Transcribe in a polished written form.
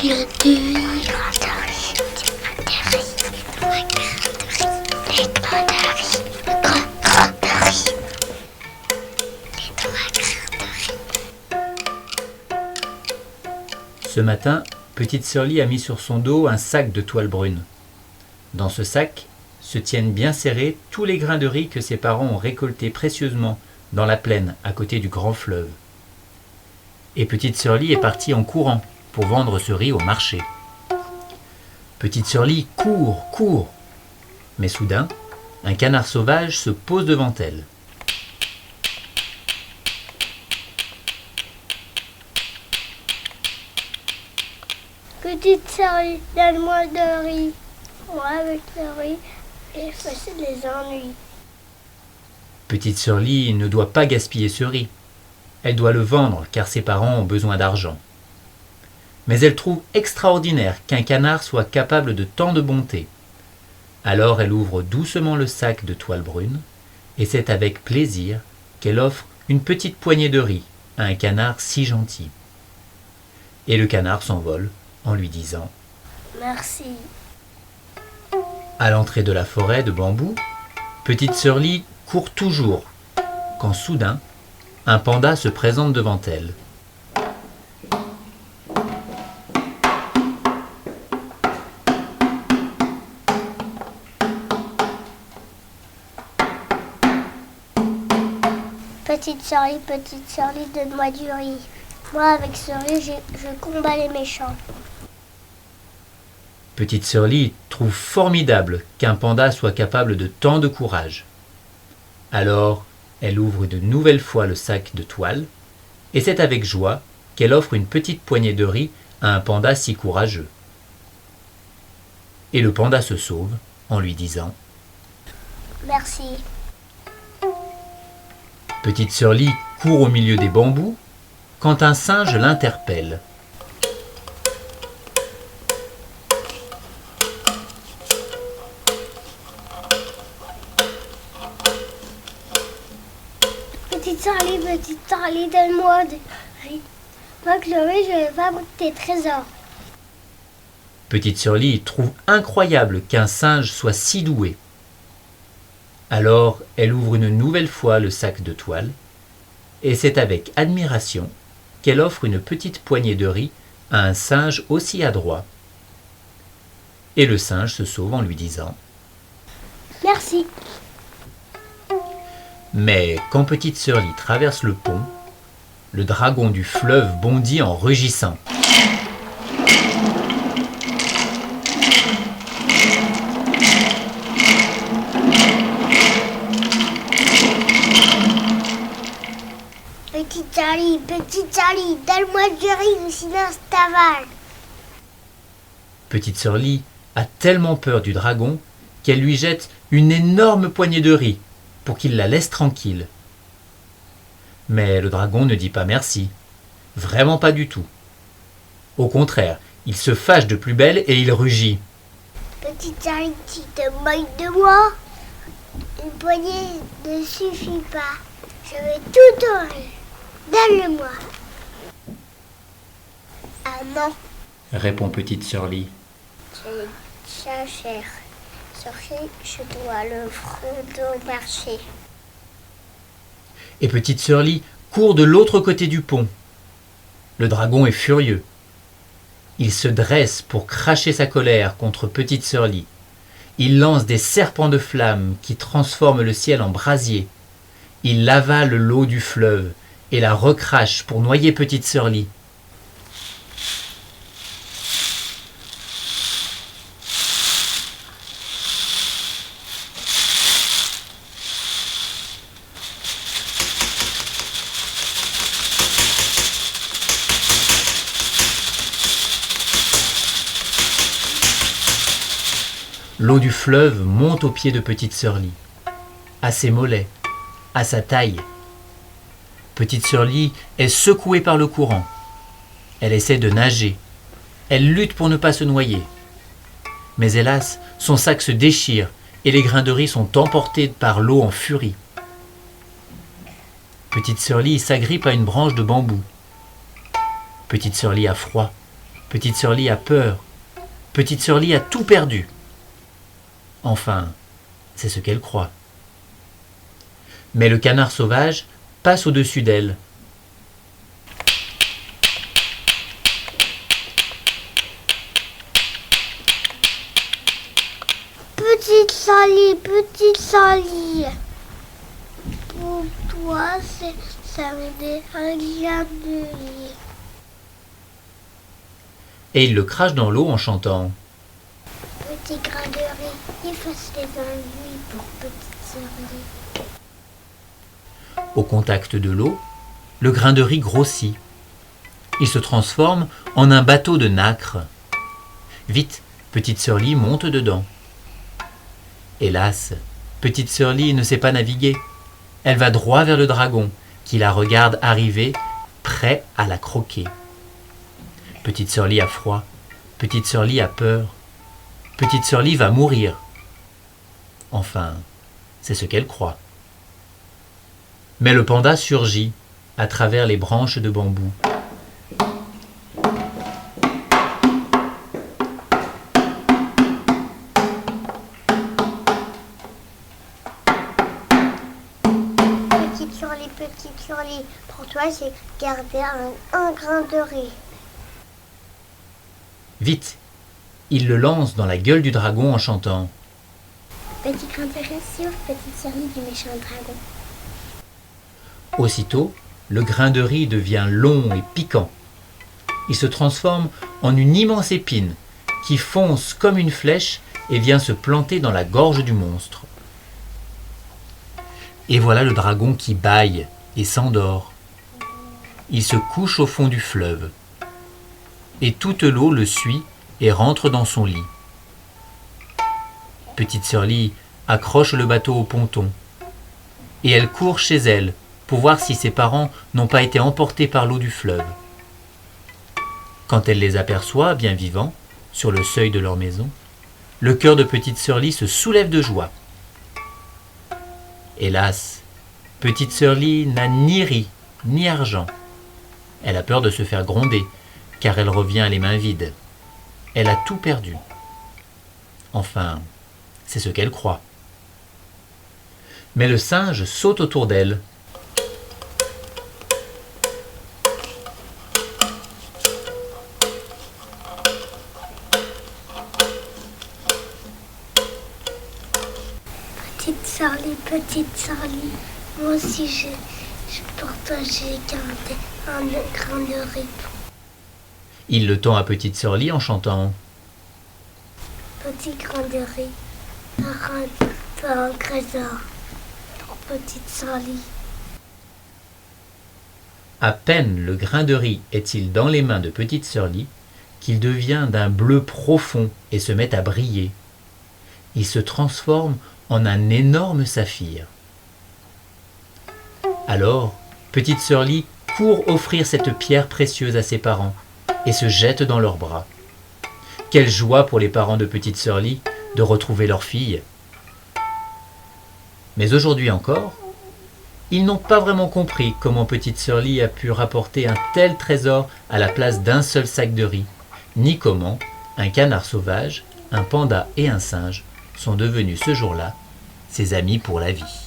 Ce matin, petite sœur Lie a mis sur son dos un sac de toile brune. Dans ce sac se tiennent bien serrés tous les grains de riz que ses parents ont récoltés précieusement dans la plaine à côté du grand fleuve. Et petite sœur Lie est partie en courant pour vendre ce riz au marché. Petite sœur Lie court, court. Mais soudain, un canard sauvage se pose devant elle. Petite sœur, donne-moi de riz. Moi, avec le riz, effacer les ennuis. Petite sœur Lie ne doit pas gaspiller ce riz. Elle doit le vendre car ses parents ont besoin d'argent. Mais elle trouve extraordinaire qu'un canard soit capable de tant de bonté. Alors elle ouvre doucement le sac de toile brune et c'est avec plaisir qu'elle offre une petite poignée de riz à un canard si gentil. Et le canard s'envole en lui disant « Merci ». À l'entrée de la forêt de bambou, petite sœur Lie court toujours, quand soudain, un panda se présente devant elle. Petite sœur Lie, donne-moi du riz. Moi, avec ce riz, je combats les méchants. Petite sœur Lie trouve formidable qu'un panda soit capable de tant de courage. Alors, elle ouvre une nouvelle fois le sac de toile, et c'est avec joie qu'elle offre une petite poignée de riz à un panda si courageux. Et le panda se sauve en lui disant « Merci ». Petite sœur Lie court au milieu des bambous quand un singe l'interpelle. Petite sœur Lie, donne-moi du riz. Moi, que le riz, je vais pas goûter tes trésors. Petite sœur Lie trouve incroyable qu'un singe soit si doué. Alors, elle ouvre une nouvelle fois le sac de toile, et c'est avec admiration qu'elle offre une petite poignée de riz à un singe aussi adroit. Et le singe se sauve en lui disant « Merci ». Mais quand petite sœur Lie traverse le pont, le dragon du fleuve bondit en rugissant. Petite sœur Lie, donne-moi du riz, sinon je t'avale. Petite sœur Lie a tellement peur du dragon qu'elle lui jette une énorme poignée de riz pour qu'il la laisse tranquille. Mais le dragon ne dit pas merci. Vraiment pas du tout. Au contraire, il se fâche de plus belle et il rugit. Petite sœur Lie, tu te moques de moi? Une poignée ne suffit pas. Je veux tout ton riz. Donne-le-moi. Ah non, Répond petite sœur Lie. c'est ça cher. Ce riz, je dois le vendre au marché. Et petite sœur Lie court de l'autre côté du pont. Le dragon est furieux. Il se dresse pour cracher sa colère contre petite sœur Lie. Il lance des serpents de flammes qui transforment le ciel en brasier. Il avale l'eau du fleuve et la recrache pour noyer petite sœur Lie. L'eau du fleuve monte aux pieds de petite sœur Lie, à ses mollets, à sa taille. Petite sœur Lie est secouée par le courant. Elle essaie de nager. Elle lutte pour ne pas se noyer. Mais hélas, son sac se déchire et les grains de riz sont emportés par l'eau en furie. Petite sœur Lie s'agrippe à une branche de bambou. Petite sœur Lie a froid. Petite sœur Lee a peur. Petite sœur Lee a tout perdu. Enfin, c'est ce qu'elle croit. Mais le canard sauvage passe au-dessus d'elle. Petite Sally, pour toi, ça me dit un grain de riz. Et il le crache dans l'eau en chantant. Petit grain de riz, efface les ennuis pour petite sœur Lee. Au contact de l'eau, le grain de riz grossit. Il se transforme en un bateau de nacre. Vite, petite sœur Lee monte dedans. Hélas, petite sœur Lee ne sait pas naviguer. Elle va droit vers le dragon, qui la regarde arriver, prêt à la croquer. Petite sœur Lee a froid. Petite sœur Lee a peur. Petite sœur Lee va mourir. Enfin, c'est ce qu'elle croit. Mais le panda surgit à travers les branches de bambou. Petite sœur Lee, pour toi, j'ai gardé un grain de riz. Vite, il le lance dans la gueule du dragon en chantant. Petit grain de riz sur petite sœur Lee du méchant dragon. Aussitôt, le grain de riz devient long et piquant. Il se transforme en une immense épine qui fonce comme une flèche et vient se planter dans la gorge du monstre. Et voilà le dragon qui bâille et s'endort. Il se couche au fond du fleuve. Et toute l'eau le suit et rentre dans son lit. Petite sœur Lee accroche le bateau au ponton. Et elle court chez elle pour voir si ses parents n'ont pas été emportés par l'eau du fleuve. Quand elle les aperçoit bien vivants, sur le seuil de leur maison, le cœur de petite sœur Lee se soulève de joie. Hélas, petite sœur Lee n'a ni riz, ni argent. Elle a peur de se faire gronder, car elle revient les mains vides. Elle a tout perdu. Enfin, c'est ce qu'elle croit. Mais le singe saute autour d'elle. Petite sœur Lee, moi aussi, pour toi, j'ai gardé un grain de riz. Il le tend à petite sœur Lee en chantant. Petit grain de riz, un trésor pour petite sœur Lee. À peine le grain de riz est-il dans les mains de petite sœur Lee qu'il devient d'un bleu profond et se met à briller. Il se transforme en un énorme saphir. Alors, petite sœur Lee court offrir cette pierre précieuse à ses parents et se jette dans leurs bras. Quelle joie pour les parents de petite sœur Lee de retrouver leur fille. Mais aujourd'hui encore, ils n'ont pas vraiment compris comment petite sœur Lee a pu rapporter un tel trésor à la place d'un seul sac de riz, ni comment un canard sauvage, un panda et un singe sont devenus ce jour-là ses amis pour la vie.